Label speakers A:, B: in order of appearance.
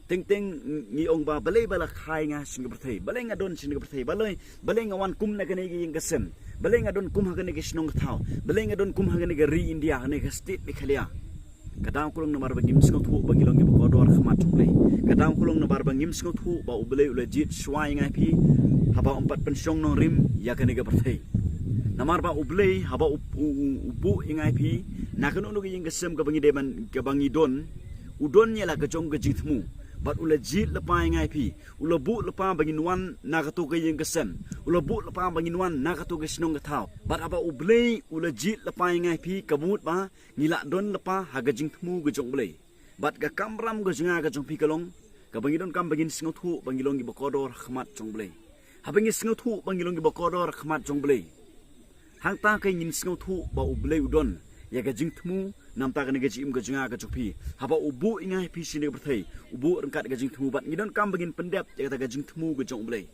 A: ting ting ngi ong ba balay bala khai nga sing berthei balay nga don sing berthei balay nga wan kum na gani gi ngasem balay nga don kum ha gani gi snong thau balay nga don kum ha gani gi ri India ne ga state ni khalia kadang kulung namar bangim sing thu bangilong gi bokodor khmat chuklei kadang kulung namar bangim sing thu ba ublei ulejit swai ngai phi haba empat pensyong nong rim ya gani ga berthei namar ba ublei haba ubu ingai phi nakanu nu gi ngasem ga bangi deman ga bangi don udon nya la ga jong ga jithmu bat ulejit lepa ngai phi ulebu lepa bangin wan nakatu ga yeng kesem ulebu lepa bangin wan nakatu ga snong ga thau bat aba ublei ulejit lepa ngai phi kabut ba ngila don lepa haga jing thmu ga jong blei bat ga kamram ga jinga ga jong phi kalong ga bangin don kam bangin singo thu bangilong gi bokodor khmat jong blei habangi singo thu bangilong gi bokodor khmat jong blei hang ta kai nin singo thu ba ublei udon ya ga jing thmu nam ta ga jim ga jinga ga jokpi haba ubu ingai phi sini berthei ubu rengkat ga jing thmu bat ngidon kam bangin pendep ya ga jing thmu ga jong blei